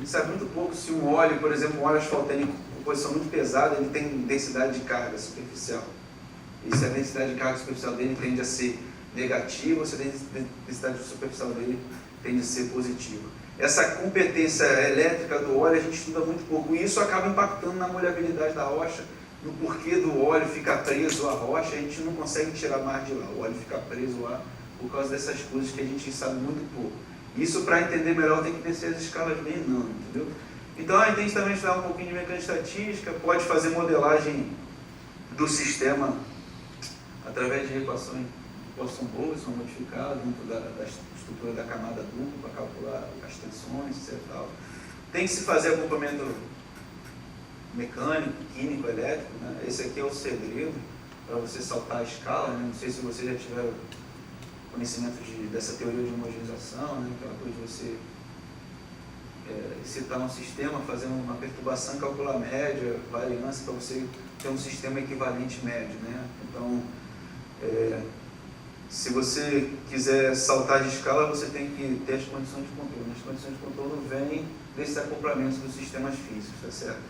sabe muito pouco se um óleo, por exemplo, um óleo asfaltênico com composição muito pesada, ele tem densidade de carga superficial. E se a densidade de carga superficial dele tende a ser negativa, ou se a densidade superficial dele tende a ser positiva. Essa competência elétrica do óleo a gente estuda muito pouco, e isso acaba impactando na molhabilidade da rocha, no porquê do óleo ficar preso à rocha. A gente não consegue tirar mais de lá, o óleo fica preso lá por causa dessas coisas que a gente sabe muito pouco. Isso, para entender melhor, tem que descer as escalas bem nano, entendeu? Então a gente tem que também estudar um pouquinho de mecânica estatística, pode fazer modelagem do sistema através de equações Poisson-Boltzmann modificadas dentro da estrutura da camada dupla para calcular as tensões, etc. Tem que se fazer acompanhamento mecânico, químico, elétrico, né? Esse aqui é o segredo para você saltar a escala, né? Não sei se vocês já tiveram conhecimento dessa teoria de homogeneização, né? Aquela coisa de você excitar um sistema, fazer uma perturbação, calcular a média, variância, para você ter um sistema equivalente médio, né? Então, se você quiser saltar de escala, você tem que ter as condições de contorno. As condições de contorno vêm desses acoplamentos dos sistemas físicos, tá certo?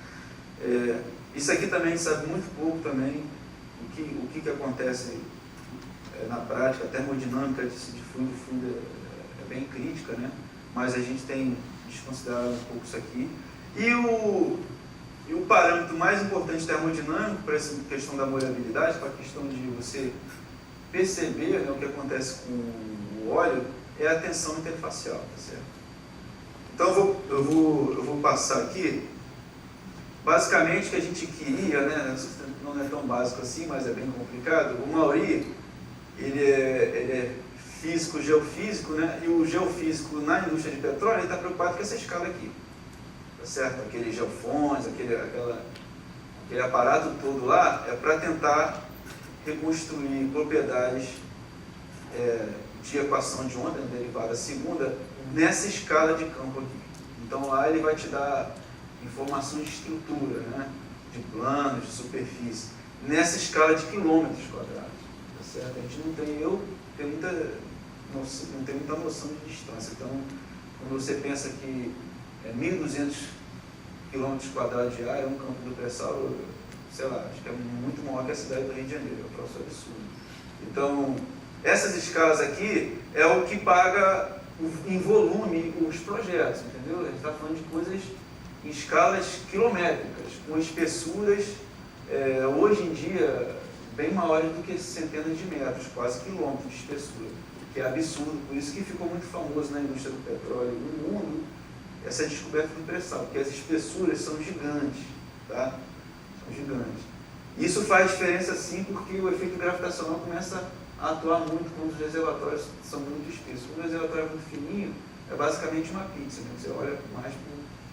Isso aqui também a gente sabe muito pouco também, o que acontece na prática. A termodinâmica de fluido é bem crítica, né? Mas a gente tem desconsiderado um pouco isso aqui. E o parâmetro mais importante termodinâmico para essa questão da molhabilidade, para a questão de você perceber, né, o que acontece com o óleo, é a tensão interfacial, tá certo? Então eu vou passar aqui. Basicamente, o que a gente queria, né, não é tão básico assim, mas é bem complicado. O Maury, ele é físico, geofísico, né? E o geofísico na indústria de petróleo está preocupado com essa escala aqui, tá certo? Aqueles geofões, aquele aparato todo lá é para tentar reconstruir propriedades de equação de onda, derivada segunda, nessa escala de campo aqui. Então lá ele vai te dar informações de estrutura, né? De planos, de superfície, nessa escala de quilômetros quadrados, tá certo? A gente não tem muita noção de distância. Então, quando você pensa que 1.200 km quadrados de área, um campo do pré-sal, sei lá, acho que é muito maior que a cidade do Rio de Janeiro, é um troço absurdo. Então, essas escalas aqui é o que paga em volume os projetos, entendeu? A gente está falando de coisas em escalas quilométricas, com espessuras, hoje em dia, bem maiores do que centenas de metros, quase quilômetros de espessura, que é absurdo. Por isso que ficou muito famoso na indústria do petróleo no mundo essa descoberta do pré-sal, porque as espessuras são gigantes, tá? São gigantes. Isso faz diferença sim, porque o efeito gravitacional começa a atuar muito quando os reservatórios são muito espessos. Quando o reservatório é muito fininho, é basicamente uma pizza, né? Você olha mais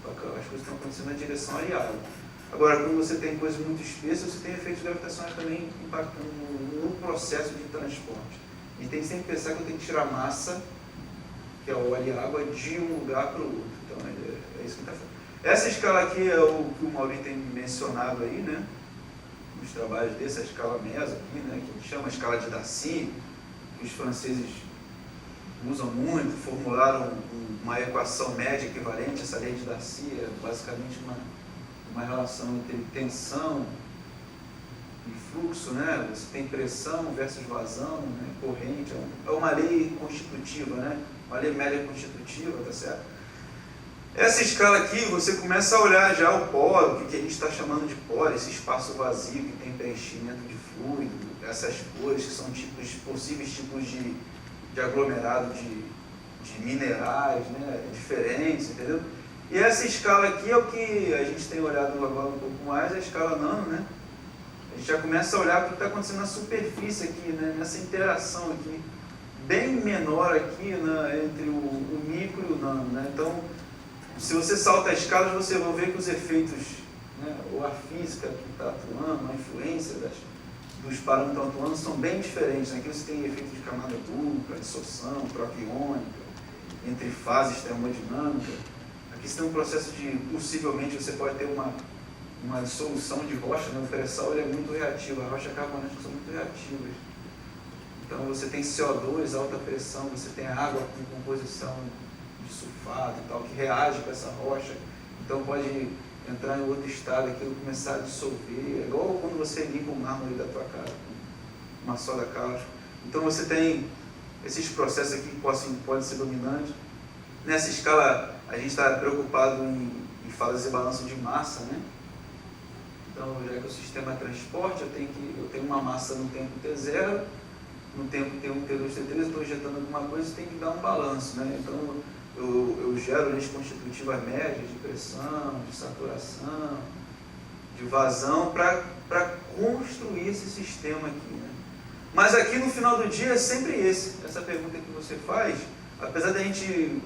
para as coisas que estão acontecendo na direção areária. Agora, quando você tem coisas muito espessas, você tem efeitos gravitacionais também impactando no processo de transporte. E tem que sempre pensar que eu tenho que tirar massa, que é óleo e água, de um lugar para o outro. Então, é isso que está falando. Essa escala aqui é o que o Maurício tem mencionado aí, né? Nos trabalhos desse, a escala MESO aqui, né? Que a gente chama a escala de Darcy, que os franceses usam muito, formularam uma equação média equivalente. Essa lei de Darcy é basicamente uma relação entre tensão e fluxo, né? Você tem pressão versus vazão, né? Corrente, é uma lei constitutiva, né? Uma lei média constitutiva, tá certo? Essa escala aqui, você começa a olhar já o poro, o que a gente está chamando de poro, esse espaço vazio que tem preenchimento de fluido, essas cores que são possíveis tipos de aglomerado de minerais, né? Diferentes, entendeu? E essa escala aqui é o que a gente tem olhado agora um pouco mais, a escala nano, né? A gente já começa a olhar o que está acontecendo na superfície aqui, né? Nessa interação aqui, bem menor aqui, né? Entre o micro e o nano, né? Então, se você salta as escalas, você vai ver que os efeitos, né? Ou a física que está atuando, a influência dos parâmetros que estão atuando são bem diferentes, né? Aqui você tem efeitos de camada dupla, dissorção, troca iônica, entre fases termodinâmica. Aqui você tem um processo de, possivelmente, você pode ter uma dissolução de rocha, né? O pré-sal ele é muito reativo, as rochas carbonáticas são muito reativas. Então você tem CO2, alta pressão, você tem água com composição de sulfato e tal, que reage com essa rocha. Então pode entrar em outro estado, aquilo começar a dissolver, é igual quando você limpa o mármore da tua casa, com uma soda cáustica. Então você tem esses processos aqui que podem ser dominantes. Nessa escala, a gente está preocupado em fazer balanço de massa, né? Então, já que o sistema é transporte, eu tenho uma massa no tempo T0, no tempo T1, T2, T3, estou injetando alguma coisa, tem que dar um balanço, né? Então, eu gero leis constitutivas médias de pressão, de saturação, de vazão, para construir esse sistema aqui, né? Mas aqui no final do dia é sempre essa pergunta que você faz, apesar da gente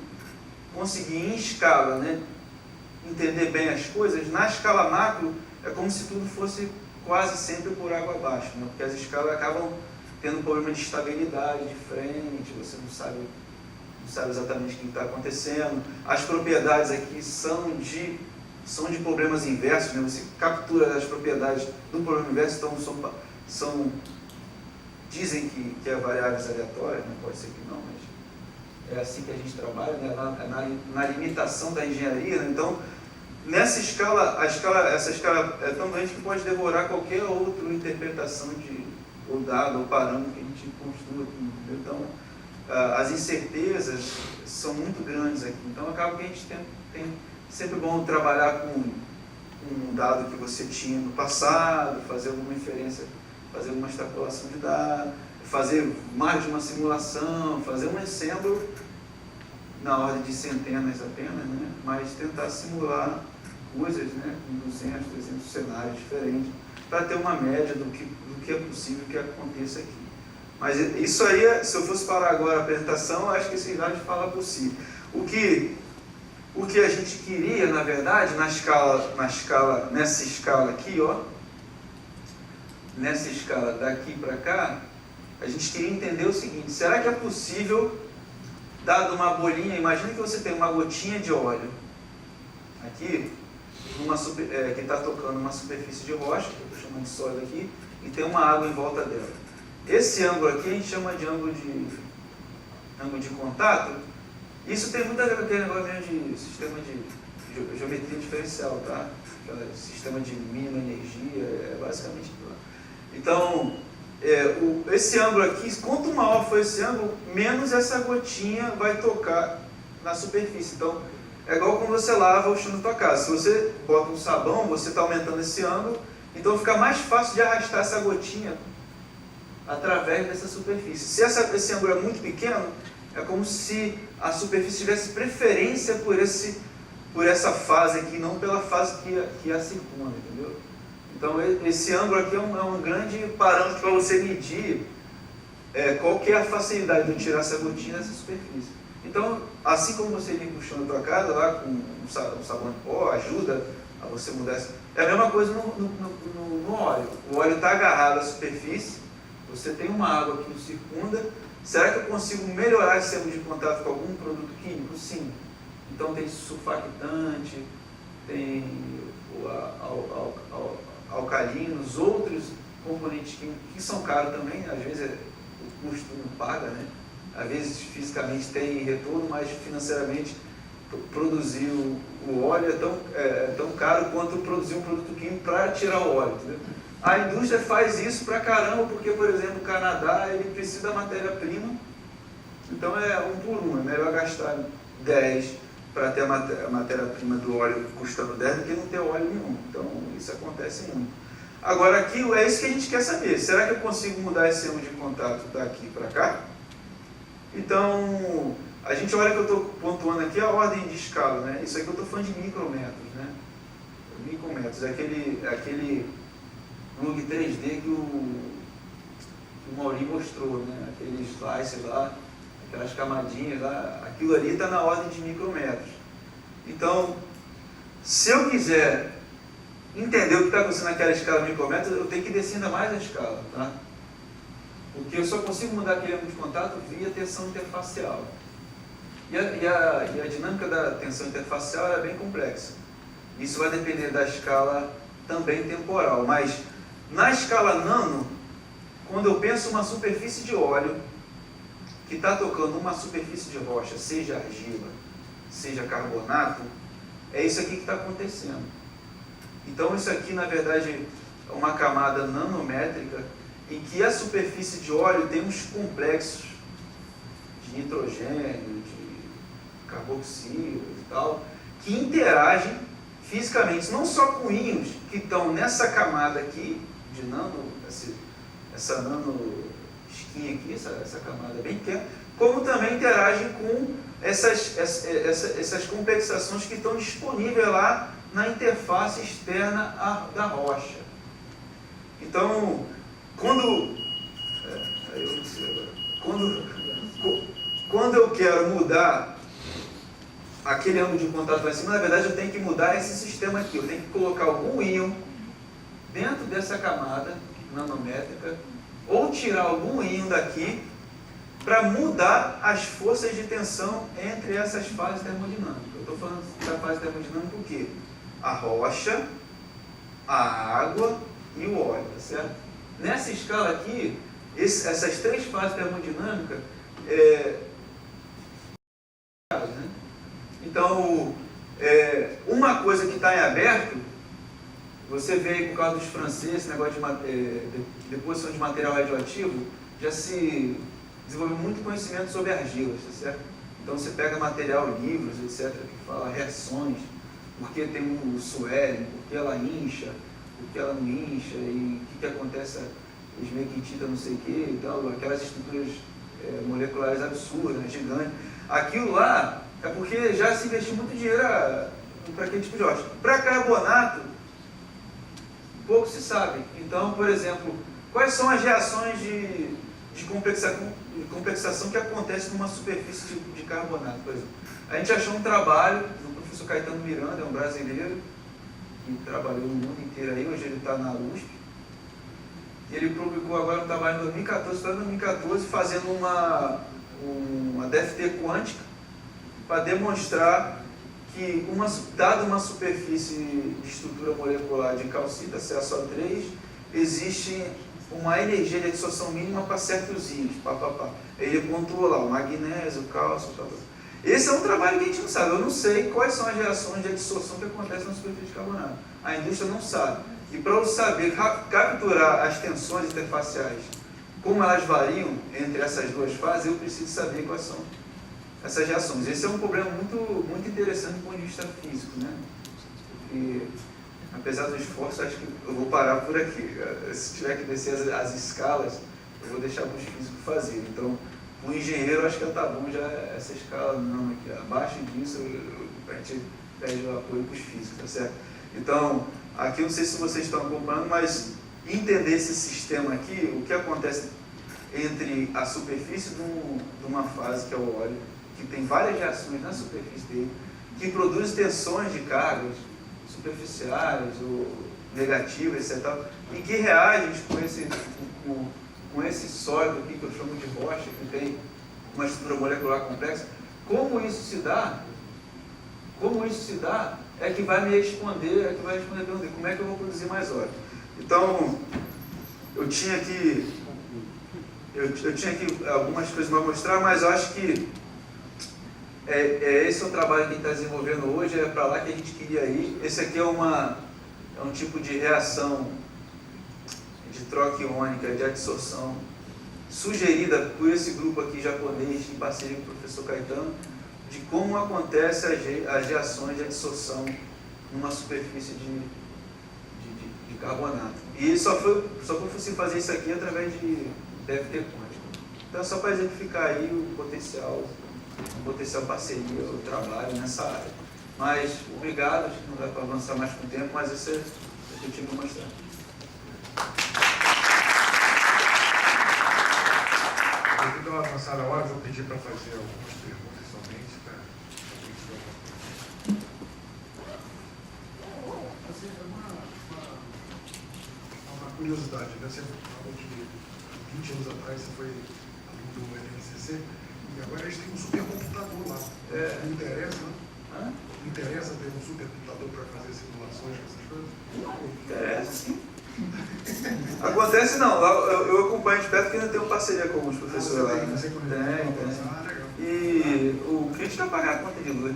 conseguir em escala, né, entender bem as coisas, na escala macro é como se tudo fosse quase sempre por água abaixo, né? Porque as escalas acabam tendo um problema de estabilidade, de frente, você não sabe exatamente o que está acontecendo. As propriedades aqui são de problemas inversos, né? Você captura as propriedades do problema inverso, então dizem que é variáveis aleatórias, não pode ser que não, mas é assim que a gente trabalha, né? Na limitação da engenharia, né? Então, nessa escala, essa escala é tão grande que pode devorar qualquer outra interpretação ou dado ou parâmetro que a gente construa aqui. Então, as incertezas são muito grandes aqui. Então, acaba que a gente tem sempre bom trabalhar com um dado que você tinha no passado, fazer alguma inferência, fazer uma extrapolação de dados, fazer mais de uma simulação, fazer um ensemble na ordem de centenas apenas, né? Mas tentar simular coisas, né? Com 200, 300 cenários diferentes, para ter uma média do que é possível que aconteça aqui. Mas isso aí, se eu fosse parar agora a apresentação, eu acho que esse slide fala por si. O que a gente queria, na verdade, nessa escala aqui, ó, nessa escala daqui para cá, a gente queria entender o seguinte: será que é possível, dado uma bolinha, imagina que você tem uma gotinha de óleo aqui, que está tocando uma superfície de rocha, que eu estou chamando de sólido aqui, e tem uma água em volta dela. Esse ângulo aqui a gente chama de ângulo de contato. Isso tem muito a ver com aquele negócio mesmo de sistema de geometria diferencial, tá? Sistema de mínima energia, é basicamente aquilo lá. Então, esse ângulo aqui, quanto maior for esse ângulo, menos essa gotinha vai tocar na superfície. Então, é igual quando você lava o chão da tua casa. Se você bota um sabão, você está aumentando esse ângulo, então fica mais fácil de arrastar essa gotinha através dessa superfície. Se esse ângulo é muito pequeno, é como se a superfície tivesse preferência por essa fase aqui, não pela fase que a circunda, entendeu? Então, esse ângulo aqui é um grande parâmetro para você medir qual que é a facilidade de eu tirar essa gotinha dessa superfície. Então, assim como você limpa o chão da tua casa lá com um sabão de pó, ajuda a você mudar essa... É a mesma coisa no óleo. O óleo está agarrado à superfície, você tem uma água que o circunda. Será que eu consigo melhorar esse ângulo de contato com algum produto químico? Sim. Então tem surfactante, tem alcalinos, outros componentes químicos que são caros também, às vezes o custo não paga, né? Às vezes fisicamente tem retorno, mas financeiramente produzir o óleo é tão caro quanto produzir um produto químico para tirar o óleo, entendeu? A indústria faz isso pra caramba, porque, por exemplo, o Canadá ele precisa da matéria-prima, então é 1 por 1, é melhor gastar 10 para ter a matéria-prima do óleo custando 10 do que não ter óleo nenhum. Então isso acontece muito. Agora aqui é isso que a gente quer saber, será que eu consigo mudar esse ângulo de contato daqui para cá? Então, a gente olha que eu estou pontuando aqui a ordem de escala, né? Isso aqui eu estou falando de micrometros, né? Micrometros, é aquele plug 3D que o Mauri mostrou, né? Aqueles slices lá, aquelas camadinhas lá, aquilo ali está na ordem de micrometros. Então, se eu quiser entender o que está acontecendo naquela escala de micrometros, eu tenho que descer ainda mais a escala, tá? Porque eu só consigo mudar aquele ângulo de contato via tensão interfacial. E a dinâmica da tensão interfacial é bem complexa. Isso vai depender da escala também temporal, mas na escala nano, quando eu penso uma superfície de óleo que está tocando uma superfície de rocha, seja argila, seja carbonato, é isso aqui que está acontecendo. Então isso aqui na verdade é uma camada nanométrica em que a superfície de óleo tem uns complexos de nitrogênio, de carboxilo e tal, que interagem fisicamente, não só com íons que estão nessa camada aqui, de nano, essa nano esquinha aqui, essa camada bem pequena, como também interagem com essas complexações que estão disponíveis lá na interface externa da rocha. Então, quando eu quero mudar aquele ângulo de contato lá em cima, na verdade eu tenho que mudar esse sistema aqui. Eu tenho que colocar algum íon dentro dessa camada nanométrica ou tirar algum íon daqui para mudar as forças de tensão entre essas fases termodinâmicas. Eu estou falando da fase termodinâmica o quê? A rocha, a água e o óleo, tá certo? Nessa escala aqui, essas 3 fases termodinâmicas né? Então, uma coisa que está em aberto, você vê aí por causa dos franceses, esse negócio de deposição de material radioativo, já se desenvolveu muito conhecimento sobre argilas, tá certo? Então você pega material, livros, etc., que fala reações, por que tem um suério, por que ela incha, por que ela não incha, e o que acontece, esmequitita, não sei o que, e tal, aquelas estruturas moleculares absurdas, gigantes. Aquilo lá é porque já se investiu muito dinheiro para aquele tipo de rocha. Para carbonato, pouco se sabe. Então, por exemplo, quais são as reações de complexação que acontecem numa superfície de carbonato, por exemplo? A gente achou um trabalho do professor Caetano Miranda, é um brasileiro, que trabalhou no mundo inteiro aí, hoje ele está na USP. Ele publicou agora um trabalho em 2014, fazendo uma DFT quântica para demonstrar que, dada uma superfície de estrutura molecular de calcita, CaSO3, existe uma energia de adsorção mínima para certos íons. Ele pontuou lá o magnésio, o cálcio, Esse é um trabalho que a gente não sabe. Eu não sei quais são as reações de adsorção que acontecem na superfície de carbonato. A indústria não sabe. E para eu saber capturar as tensões interfaciais, como elas variam entre essas duas fases, eu preciso saber quais são essas reações. Esse é um problema muito interessante do ponto de vista físico, né? Porque, apesar do esforço, acho que eu vou parar por aqui. Se tiver que descer as escalas, eu vou deixar para os físicos fazerem. Então, o engenheiro, acho que está bom já essa escala, não, aqui, abaixo disso, a gente pede o apoio para os físicos, tá certo? Então, aqui, não sei se vocês estão acompanhando, mas entender esse sistema aqui, o que acontece entre a superfície de uma fase, que é o óleo, que tem várias reações na superfície dele, que produz tensões de cargas superficiais ou negativas, etc. E que reagem com esse sólido aqui, que eu chamo de rocha, que tem uma estrutura molecular complexa. Como isso se dá é que vai me responder, como é que eu vou produzir mais óleo. Então, eu tinha aqui algumas coisas para mostrar, mas eu acho que esse é o trabalho que a gente está desenvolvendo hoje, é para lá que a gente queria ir. Esse aqui é um tipo de reação de troca iônica, de adsorção, sugerida por esse grupo aqui japonês, em parceria com o professor Caetano, de como acontece as reações de adsorção numa superfície de carbonato. E só foi possível fazer isso aqui através de DFT quântico. Então, só para exemplificar aí o potencial parceria, o trabalho nessa área. Mas, obrigado, acho que não dá para avançar mais com o tempo, mas isso é o que eu tinha que mostrar. Devido a uma avançada hora, vou pedir para fazer algumas perguntas somente. Assim, uma curiosidade, né? Você falou de 20 anos atrás, você foi aluno do NNCC, e agora eles têm um supercomputador lá. Não interessa, né? Não interessa ter um supercomputador para fazer simulações, essas coisas? Interessa, sim. Acontece não, eu acompanho de perto porque ainda tenho parceria com alguns professores lá. Legal. E o cliente vai pagar a conta de luz.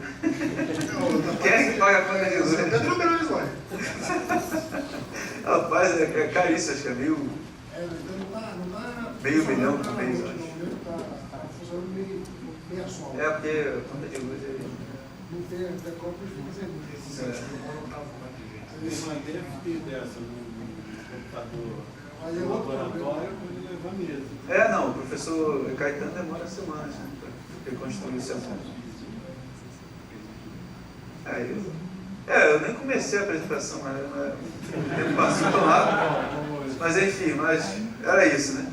Quem é que paga a conta de luz? Pedro Beirões, olha. Rapaz, é caríssimo, acho que é meio milhão por mês, eu acho. Está funcionando meio a sol. É porque a conta de luz é... Não tem decópios de fazer Tem uma DFT dessa no computador Aí é no outro laboratório, pode levar mesmo. Não, o professor Caetano demora semanas, né, para reconstruir esse assunto. Eu nem comecei a apresentação, mas o tempo passou tão rápido. Mas enfim, era isso, né?